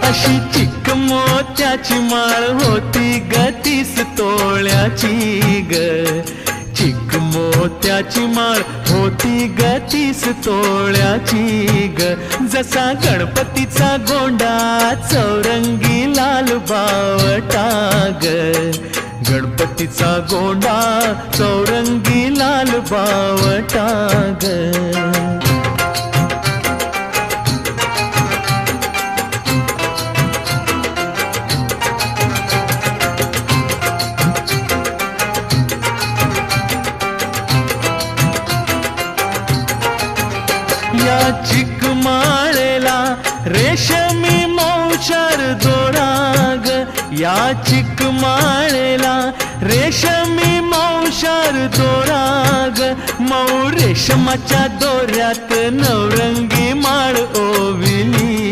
अशी चिक मोत्याची माळ होती ग 30 तोळ्याची ग. चिक मोत्याची माळ होती ग 30 तोळ्याची ग. जसा गणपतीचा गोंडा चौरंगी लाल बावटा ग. गणपतीचा गोंडा चौरंगी लाल बावटा ग. या चिक माळेला रेशमी मौचार दोरा ग. या चिक माळेला रेशमी मौचार दोरा ग. मऊ रेशमाच्या दोऱ्यात नवरंगी माळ ओविली